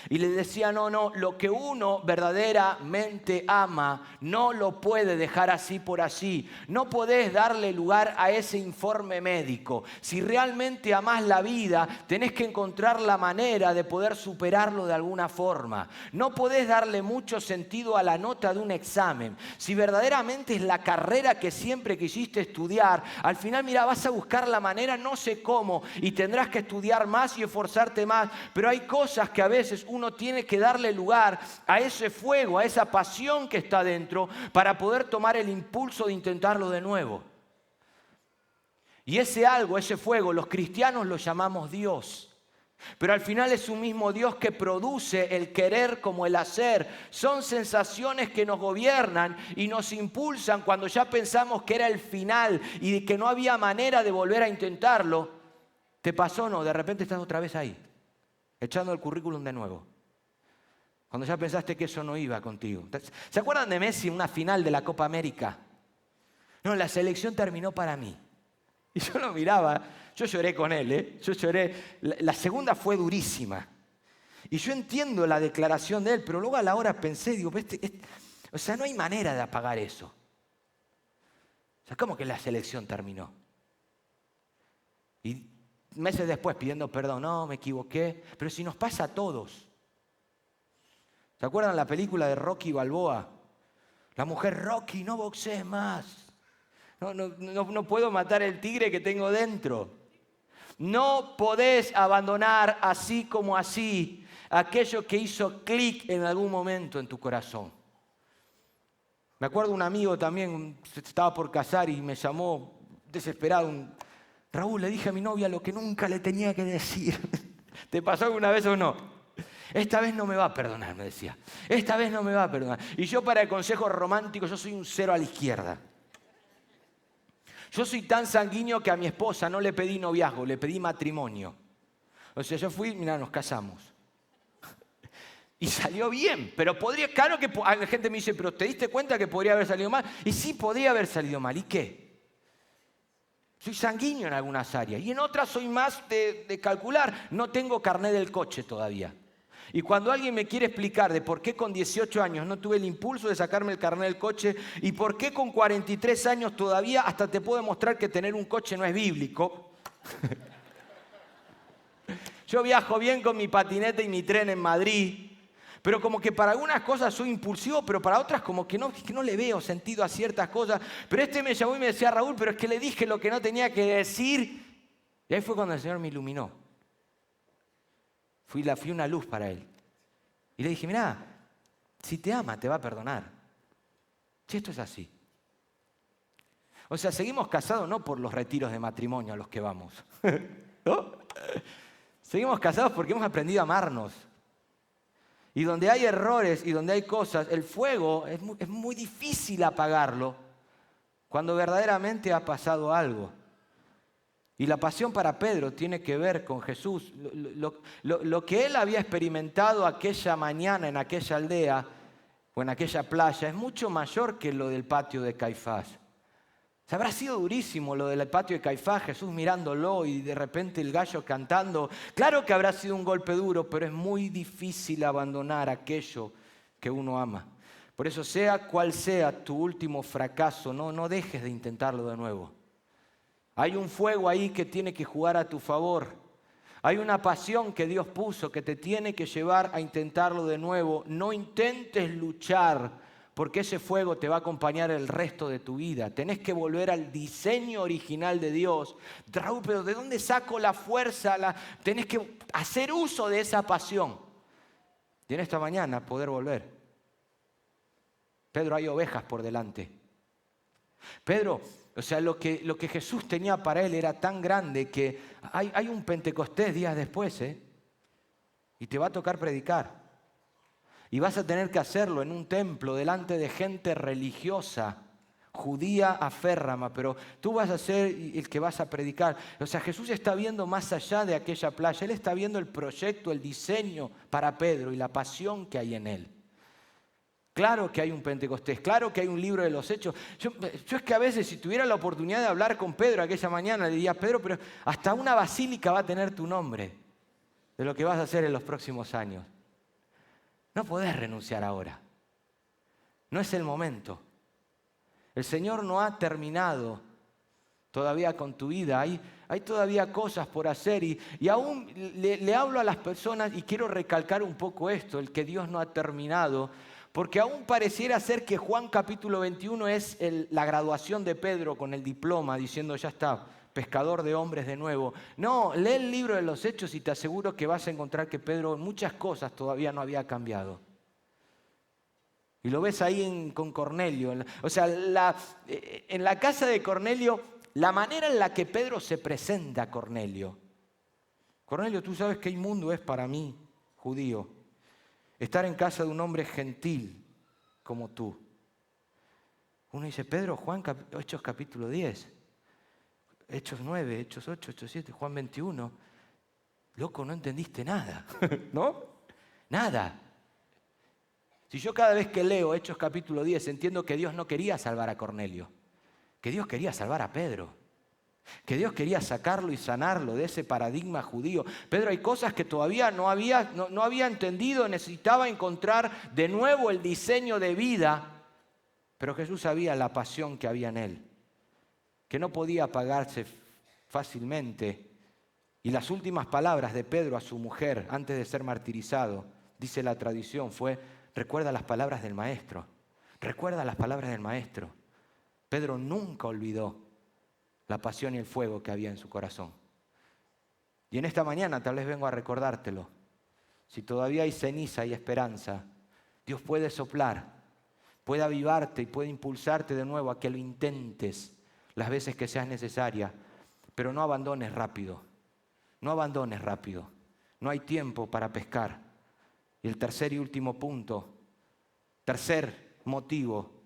Y le decía, no, lo que uno verdaderamente ama no lo puede dejar así por así. No podés darle lugar a ese informe médico. Si realmente amás la vida, tenés que encontrar la manera de poder superarlo de alguna forma. No podés darle mucho sentido a la nota de un examen. Si verdaderamente es la carrera que siempre quisiste estudiar, al final, mira, vas a buscar la manera, no sé cómo, y tendrás que estudiar más y esforzarte más. Pero hay cosas que a veces uno tiene que darle lugar a ese fuego, a esa pasión que está dentro para poder tomar el impulso de intentarlo de nuevo. Y ese algo, ese fuego, los cristianos lo llamamos Dios. Pero al final es un mismo Dios que produce el querer como el hacer. Son sensaciones que nos gobiernan y nos impulsan cuando ya pensamos que era el final y que no había manera de volver a intentarlo. ¿Te pasó o no? De repente estás otra vez ahí, echando el currículum de nuevo. Cuando ya pensaste que eso no iba contigo. ¿Se acuerdan de Messi en una final de la Copa América? No, la selección terminó para mí. Y yo lo miraba, yo lloré con él, ¿eh? Yo lloré. La segunda fue durísima. Y yo entiendo la declaración de él, pero luego a la hora pensé, digo, o sea, no hay manera de apagar eso. O sea, ¿cómo que la selección terminó? Y meses después pidiendo perdón, no, me equivoqué. Pero si nos pasa a todos. ¿Se acuerdan la película de Rocky Balboa? La mujer, Rocky, no boxees más. No puedo matar el tigre que tengo dentro. No podés abandonar así como así aquello que hizo clic en algún momento en tu corazón. Me acuerdo un amigo también, se estaba por casar y me llamó desesperado. Raúl, le dije a mi novia lo que nunca le tenía que decir. ¿Te pasó alguna vez o no? Esta vez no me va a perdonar, me decía. Esta vez no me va a perdonar. Y yo para el consejo romántico, yo soy un 0 a la izquierda. Yo soy tan sanguíneo que a mi esposa no le pedí noviazgo, le pedí matrimonio. O sea, yo fui, mira, nos casamos. Y salió bien, pero podría, claro que la gente me dice, pero ¿te diste cuenta que podría haber salido mal? Y sí, podría haber salido mal. ¿Y qué? Soy sanguíneo en algunas áreas y en otras soy más de calcular. No tengo carné del coche todavía. Y cuando alguien me quiere explicar de por qué con 18 años no tuve el impulso de sacarme el carnet del coche y por qué con 43 años todavía hasta te puedo demostrar que tener un coche no es bíblico. Yo viajo bien con mi patineta y mi tren en Madrid, pero como que para algunas cosas soy impulsivo, pero para otras como que no le veo sentido a ciertas cosas. Pero este me llamó y me decía, Raúl, pero es que le dije lo que no tenía que decir. Y ahí fue cuando el Señor me iluminó. Fui una luz para él. Y le dije, mirá, si te ama, te va a perdonar. Si esto es así. O sea, seguimos casados no por los retiros de matrimonio a los que vamos. ¿No? Seguimos casados porque hemos aprendido a amarnos. Y donde hay errores y donde hay cosas, el fuego es muy difícil apagarlo cuando verdaderamente ha pasado algo. Y la pasión para Pedro tiene que ver con Jesús. Lo que él había experimentado aquella mañana en aquella aldea o en aquella playa es mucho mayor que lo del patio de Caifás. O sea, habrá sido durísimo lo del patio de Caifás, Jesús mirándolo y de repente el gallo cantando. Claro que habrá sido un golpe duro, pero es muy difícil abandonar aquello que uno ama. Por eso, sea cual sea tu último fracaso, no dejes de intentarlo de nuevo. Hay un fuego ahí que tiene que jugar a tu favor. Hay una pasión que Dios puso que te tiene que llevar a intentarlo de nuevo. No intentes luchar porque ese fuego te va a acompañar el resto de tu vida. Tenés que volver al diseño original de Dios. Raúl, pero ¿de dónde saco la fuerza? Tenés que hacer uso de esa pasión. Y en esta mañana poder volver. Pedro, hay ovejas por delante. Pedro, o sea, lo que Jesús tenía para él era tan grande que hay un Pentecostés días después, y te va a tocar predicar. Y vas a tener que hacerlo en un templo delante de gente religiosa, judía aférrama, pero tú vas a ser el que vas a predicar. O sea, Jesús está viendo más allá de aquella playa. Él está viendo el proyecto, el diseño para Pedro y la pasión que hay en él. Claro que hay un Pentecostés, claro que hay un libro de los Hechos. Yo es que a veces si tuviera la oportunidad de hablar con Pedro aquella mañana, le diría, Pedro, pero hasta una basílica va a tener tu nombre de lo que vas a hacer en los próximos años. No podés renunciar ahora. No es el momento. El Señor no ha terminado todavía con tu vida. Hay todavía cosas por hacer y aún le hablo a las personas y quiero recalcar un poco esto, el que Dios no ha terminado. Porque aún pareciera ser que Juan capítulo 21 es la graduación de Pedro con el diploma, diciendo ya está, pescador de hombres de nuevo. No, lee el libro de los Hechos y te aseguro que vas a encontrar que Pedro en muchas cosas todavía no había cambiado. Y lo ves ahí con Cornelio. O sea, en la casa de Cornelio, la manera en la que Pedro se presenta a Cornelio, Cornelio, tú sabes qué inmundo es para mí, judío, estar en casa de un hombre gentil como tú. Uno dice, Pedro, Juan, Hechos capítulo 10, Hechos 9, Hechos 8, Hechos 7, Juan 21. Loco, no entendiste nada, ¿no? Nada. Si yo cada vez que leo Hechos capítulo 10 entiendo que Dios no quería salvar a Cornelio, que Dios quería salvar a Pedro, que Dios quería sacarlo y sanarlo de ese paradigma judío. Pedro, hay cosas que todavía no había entendido, necesitaba encontrar de nuevo el diseño de vida, pero Jesús sabía la pasión que había en él, que no podía apagarse fácilmente. Y las últimas palabras de Pedro a su mujer antes de ser martirizado, dice la tradición, fue: recuerda las palabras del Maestro, recuerda las palabras del Maestro. Pedro nunca olvidó la pasión y el fuego que había en su corazón. Y en esta mañana tal vez vengo a recordártelo. Si todavía hay ceniza y esperanza, Dios puede soplar, puede avivarte y puede impulsarte de nuevo a que lo intentes las veces que seas necesaria, pero no abandones rápido. No abandones rápido. No hay tiempo para pescar. Y el tercer y último punto, tercer motivo,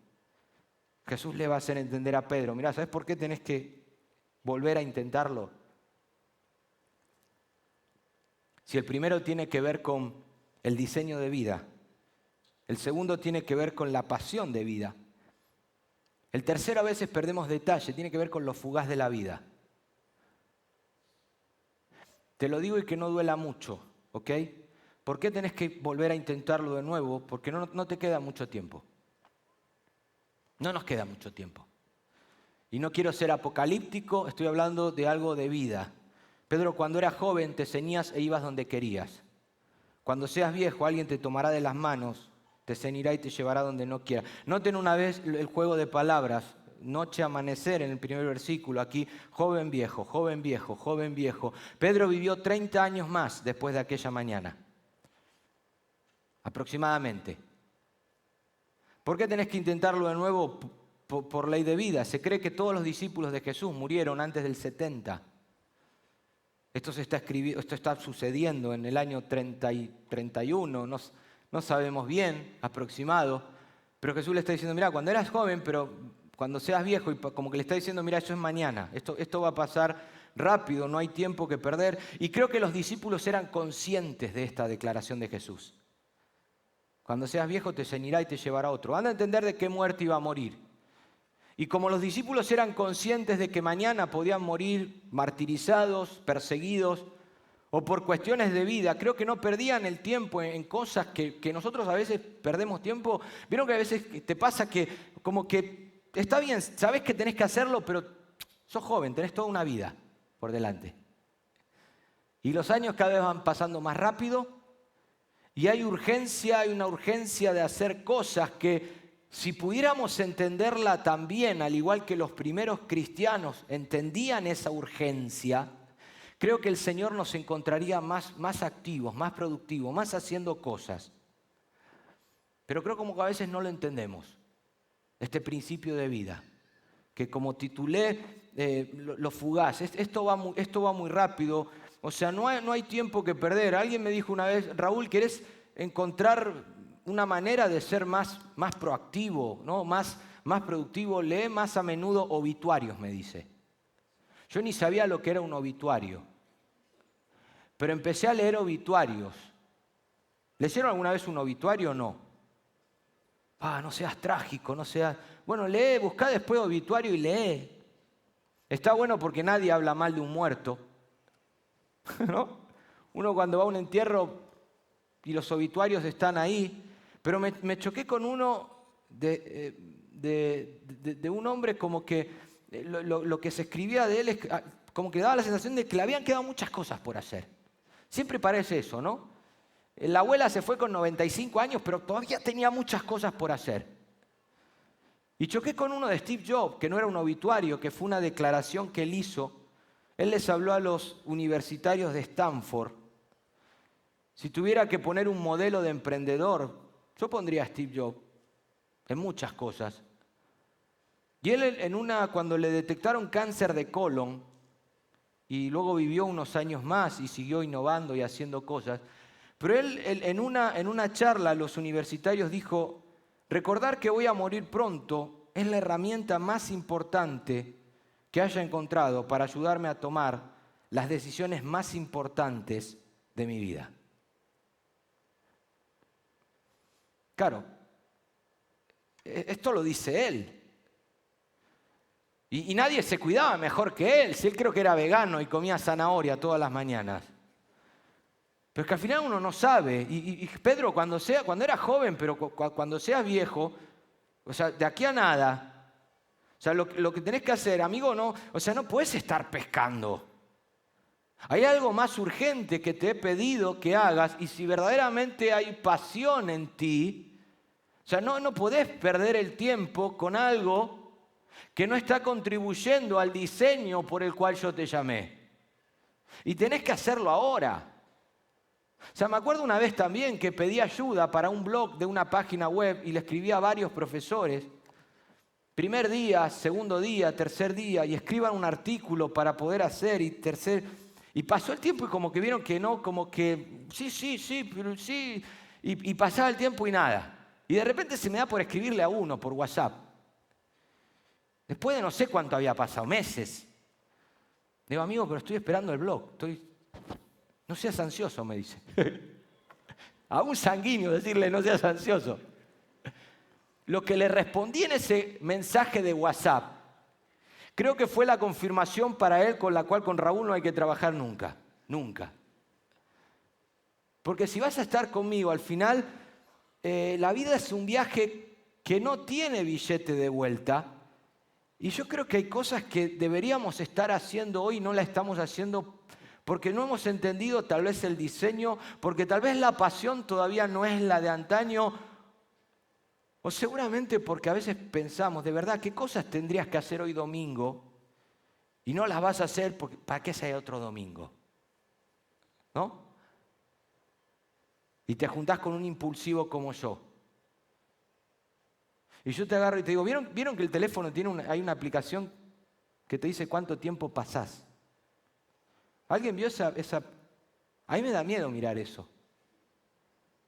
Jesús le va a hacer entender a Pedro, mira, ¿sabes por qué tenés que volver a intentarlo? Si el primero tiene que ver con el diseño de vida, el segundo tiene que ver con la pasión de vida, el tercero a veces perdemos detalle, tiene que ver con lo fugaz de la vida. Te lo digo y que no duela mucho, ¿ok? ¿Por qué tenés que volver a intentarlo de nuevo? Porque no te queda mucho tiempo. No nos queda mucho tiempo. Y no quiero ser apocalíptico, estoy hablando de algo de vida. Pedro, cuando eras joven te ceñías e ibas donde querías. Cuando seas viejo, alguien te tomará de las manos, te ceñirá y te llevará donde no quiera. Noten una vez el juego de palabras. Noche, amanecer, en el primer versículo, aquí, joven, viejo, joven, viejo, joven, viejo. Pedro vivió 30 años más después de aquella mañana, aproximadamente. ¿Por qué tenés que intentarlo de nuevo? Por ley de vida. Se cree que todos los discípulos de Jesús murieron antes del 70. Esto está sucediendo en el año 30 y 31, no sabemos bien, aproximado, pero Jesús le está diciendo, mira, cuando eras joven, pero cuando seas viejo, y como que le está diciendo, mira, eso es mañana, esto va a pasar rápido, no hay tiempo que perder. Y creo que los discípulos eran conscientes de esta declaración de Jesús. Cuando seas viejo te ceñirá y te llevará otro. Anda a entender de qué muerte iba a morir. Y como los discípulos eran conscientes de que mañana podían morir martirizados, perseguidos, o por cuestiones de vida, creo que no perdían el tiempo en cosas que nosotros a veces perdemos tiempo. Vieron que a veces te pasa que como que está bien, sabés que tenés que hacerlo, pero sos joven, tenés toda una vida por delante. Y los años cada vez van pasando más rápido y hay una urgencia de hacer cosas que si pudiéramos entenderla también, al igual que los primeros cristianos entendían esa urgencia, creo que el Señor nos encontraría más activos, más productivos, más haciendo cosas. Pero creo como que a veces no lo entendemos, este principio de vida, que como titulé, lo fugaz. Esto va muy rápido, o sea, no hay tiempo que perder. Alguien me dijo una vez, Raúl, ¿querés encontrar una manera de ser más proactivo, ¿no? más productivo? Lee más a menudo obituarios, me dice. Yo ni sabía lo que era un obituario, pero empecé a leer obituarios. ¿Leyeron alguna vez un obituario o no? No seas trágico, no seas... Bueno, lee, buscá después obituario y lee. Está bueno porque nadie habla mal de un muerto, ¿no? Uno cuando va a un entierro y los obituarios están ahí, pero me choqué con uno de un hombre como que lo que se escribía de él es como que daba la sensación de que le habían quedado muchas cosas por hacer. Siempre parece eso, ¿no? La abuela se fue con 95 años, pero todavía tenía muchas cosas por hacer. Y choqué con uno de Steve Jobs, que no era un obituario, que fue una declaración que él hizo. Él les habló a los universitarios de Stanford. Si tuviera que poner un modelo de emprendedor, yo pondría a Steve Jobs en muchas cosas. Y él cuando le detectaron cáncer de colon y luego vivió unos años más y siguió innovando y haciendo cosas. Pero él en una charla a los universitarios dijo, recordar que voy a morir pronto es la herramienta más importante que haya encontrado para ayudarme a tomar las decisiones más importantes de mi vida. Claro, esto lo dice él. Y nadie se cuidaba mejor que él. Si él creo que era vegano y comía zanahoria todas las mañanas. Pero es que al final uno no sabe. Y Pedro, cuando era joven, pero cuando seas viejo, o sea, de aquí a nada, o sea, lo que tenés que hacer, amigo, no, o sea, no puedes estar pescando. Hay algo más urgente que te he pedido que hagas, y si verdaderamente hay pasión en ti, o sea, no podés perder el tiempo con algo que no está contribuyendo al diseño por el cual yo te llamé. Y tenés que hacerlo ahora. O sea, me acuerdo una vez también que pedí ayuda para un blog de una página web y le escribí a varios profesores. Primer día, segundo día, tercer día, y escriban un artículo para poder hacer, y pasó el tiempo y como que vieron que no, como que sí, pero sí, y pasaba el tiempo y nada. Y de repente se me da por escribirle a uno por WhatsApp. Después de no sé cuánto había pasado, meses. Digo, amigo, pero estoy esperando el blog. No seas ansioso, me dice. A un sanguíneo decirle no seas ansioso. Lo que le respondí en ese mensaje de WhatsApp, creo que fue la confirmación para él con la cual con Raúl no hay que trabajar nunca. Nunca. Porque si vas a estar conmigo, al final, la vida es un viaje que no tiene billete de vuelta. Y yo creo que hay cosas que deberíamos estar haciendo hoy y no la estamos haciendo porque no hemos entendido tal vez el diseño, porque tal vez la pasión todavía no es la de antaño, o seguramente porque a veces pensamos, de verdad, ¿qué cosas tendrías que hacer hoy domingo? Y no las vas a hacer porque ¿para qué sea otro domingo? ¿No? Y te juntás con un impulsivo como yo. Y yo te agarro y te digo, ¿vieron que el teléfono hay una aplicación que te dice cuánto tiempo pasás? ¿Alguien vio esa? A mí me da miedo mirar eso.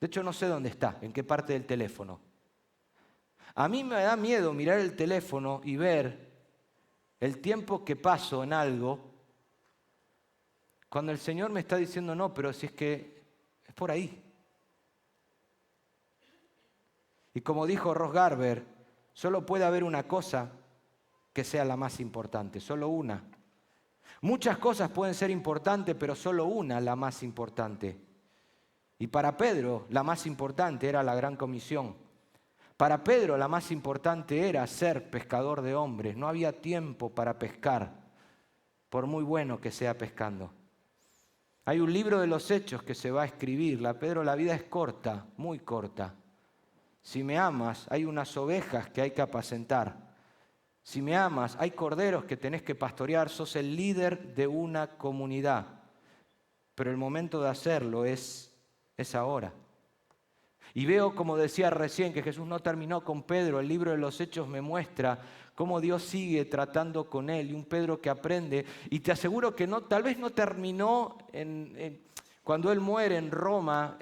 De hecho, no sé dónde está, en qué parte del teléfono. A mí me da miedo mirar el teléfono y ver el tiempo que paso en algo cuando el Señor me está diciendo, no, pero si es que es por ahí. Y como dijo Ross Garber, solo puede haber una cosa que sea la más importante, solo una. Muchas cosas pueden ser importantes, pero solo una la más importante. Y para Pedro la más importante era la gran comisión. Para Pedro la más importante era ser pescador de hombres. No había tiempo para pescar, por muy bueno que sea pescando. Hay un libro de los Hechos que se va a escribir. Pedro, la vida es corta, muy corta. Si me amas, hay unas ovejas que hay que apacentar. Si me amas, hay corderos que tenés que pastorear. Sos el líder de una comunidad. Pero el momento de hacerlo es ahora. Y veo, como decía recién, que Jesús no terminó con Pedro. El libro de los Hechos me muestra cómo Dios sigue tratando con él. Y un Pedro que aprende. Y te aseguro que tal vez no terminó cuando él muere en Roma,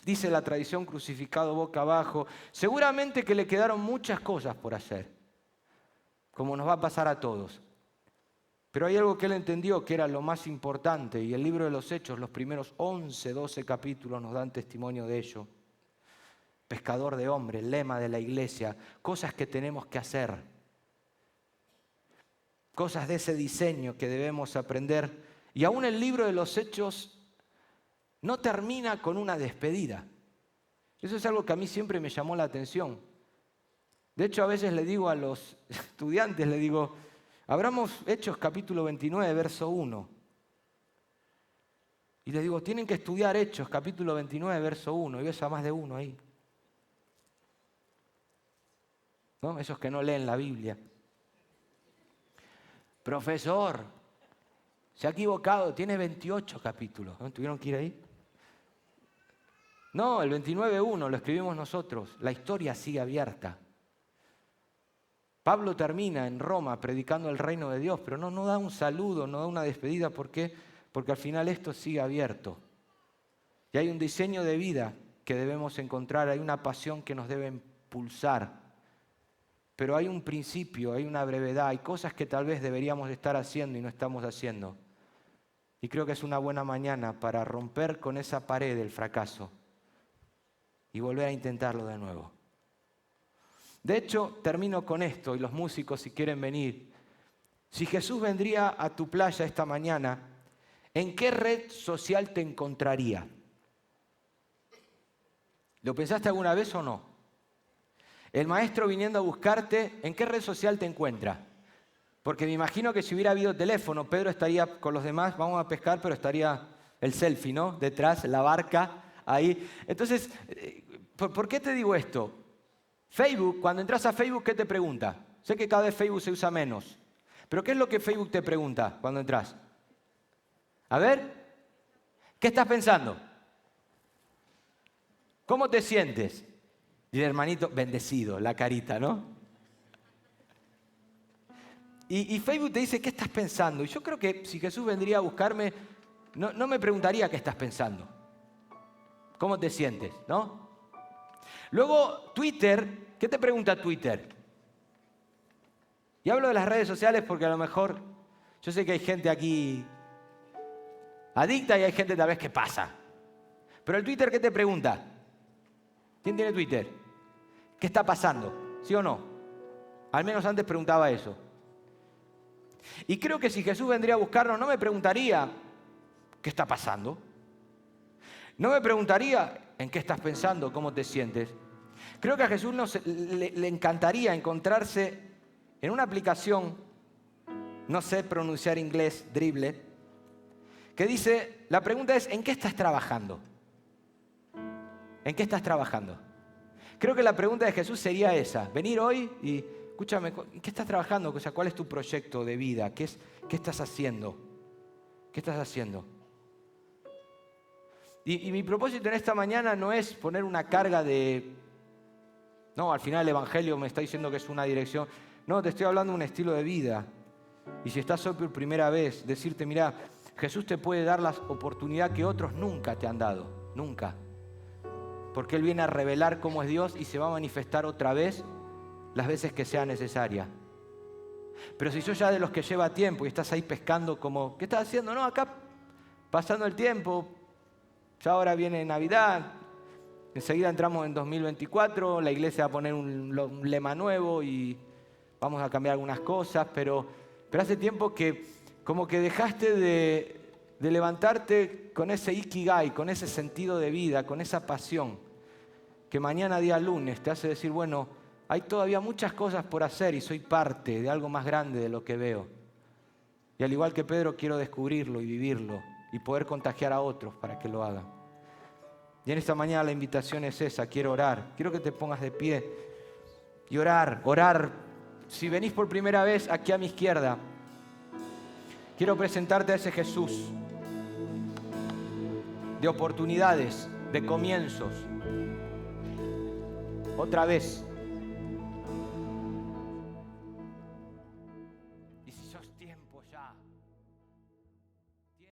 dice la tradición, crucificado boca abajo. Seguramente que le quedaron muchas cosas por hacer, como nos va a pasar a todos. Pero hay algo que él entendió que era lo más importante, y el libro de los Hechos, los primeros 11, 12 capítulos nos dan testimonio de ello. Pescador de hombres, lema de la iglesia, cosas que tenemos que hacer. Cosas de ese diseño que debemos aprender. Y aún el libro de los Hechos no termina con una despedida. Eso es algo que a mí siempre me llamó la atención. De hecho, a veces le digo a los estudiantes, le digo, abramos Hechos capítulo 29, verso 1. Y les digo, tienen que estudiar Hechos capítulo 29, verso 1. Y ves a más de uno ahí. ¿No? Esos que no leen la Biblia. Profesor, se ha equivocado, tiene 28 capítulos. ¿No? ¿Tuvieron que ir ahí? No, el 29.1 lo escribimos nosotros. La historia sigue abierta. Pablo termina en Roma predicando el reino de Dios, pero no da un saludo, no da una despedida. ¿Por qué? Porque al final esto sigue abierto. Y hay un diseño de vida que debemos encontrar, hay una pasión que nos debe impulsar. Pero hay un principio, hay una brevedad, hay cosas que tal vez deberíamos estar haciendo y no estamos haciendo. Y creo que es una buena mañana para romper con esa pared del fracaso y volver a intentarlo de nuevo. De hecho, termino con esto, y los músicos, si quieren venir. Si Jesús vendría a tu playa esta mañana, ¿en qué red social te encontraría? ¿Lo pensaste alguna vez o no? El maestro viniendo a buscarte, ¿en qué red social te encuentra? Porque me imagino que si hubiera habido teléfono, Pedro estaría con los demás, vamos a pescar, pero estaría el selfie, ¿no? Detrás, la barca, ahí. Entonces, ¿por qué te digo esto? Facebook, cuando entras a Facebook, ¿qué te pregunta? Sé que cada vez Facebook se usa menos, pero ¿qué es lo que Facebook te pregunta cuando entras? A ver, ¿qué estás pensando? ¿Cómo te sientes? Y el hermanito, bendecido, la carita, ¿no? Y Facebook te dice, ¿qué estás pensando? Y yo creo que si Jesús vendría a buscarme, no me preguntaría qué estás pensando. ¿Cómo te sientes? ¿No? Luego, Twitter, ¿qué te pregunta Twitter? Y hablo de las redes sociales porque a lo mejor, yo sé que hay gente aquí adicta y hay gente tal vez que pasa. Pero el Twitter, ¿qué te pregunta? ¿Quién tiene Twitter? ¿Qué está pasando? ¿Sí o no? Al menos antes preguntaba eso. Y creo que si Jesús vendría a buscarnos, no me preguntaría ¿qué está pasando? No me preguntaría ¿en qué estás pensando? ¿Cómo te sientes? Creo que a Jesús le encantaría encontrarse en una aplicación, no sé pronunciar inglés, Dribbble, que dice, la pregunta es ¿en qué estás trabajando? ¿En qué estás trabajando? Creo que la pregunta de Jesús sería esa, venir hoy y, escúchame, ¿en qué estás trabajando? O sea, ¿cuál es tu proyecto de vida? ¿Qué estás haciendo? ¿Qué estás haciendo? Y mi propósito en esta mañana no es poner una carga de, no, al final el Evangelio me está diciendo que es una dirección. No, te estoy hablando de un estilo de vida. Y si estás hoy por primera vez, decirte, mira, Jesús te puede dar la oportunidad que otros nunca te han dado, nunca. Porque Él viene a revelar cómo es Dios y se va a manifestar otra vez las veces que sea necesaria. Pero si sos ya de los que lleva tiempo y estás ahí pescando como, ¿qué estás haciendo? No, acá pasando el tiempo, ya ahora viene Navidad, enseguida entramos en 2024, la iglesia va a poner un lema nuevo y vamos a cambiar algunas cosas, pero hace tiempo que como que dejaste de levantarte con ese ikigai, con ese sentido de vida, con esa pasión, que mañana día lunes te hace decir, bueno, hay todavía muchas cosas por hacer y soy parte de algo más grande de lo que veo. Y al igual que Pedro, quiero descubrirlo y vivirlo y poder contagiar a otros para que lo hagan. Y en esta mañana la invitación es esa, quiero orar, quiero que te pongas de pie y orar. Si venís por primera vez aquí a mi izquierda, quiero presentarte a ese Jesús de oportunidades, de comienzos. Otra vez. Y si sos tiempo ya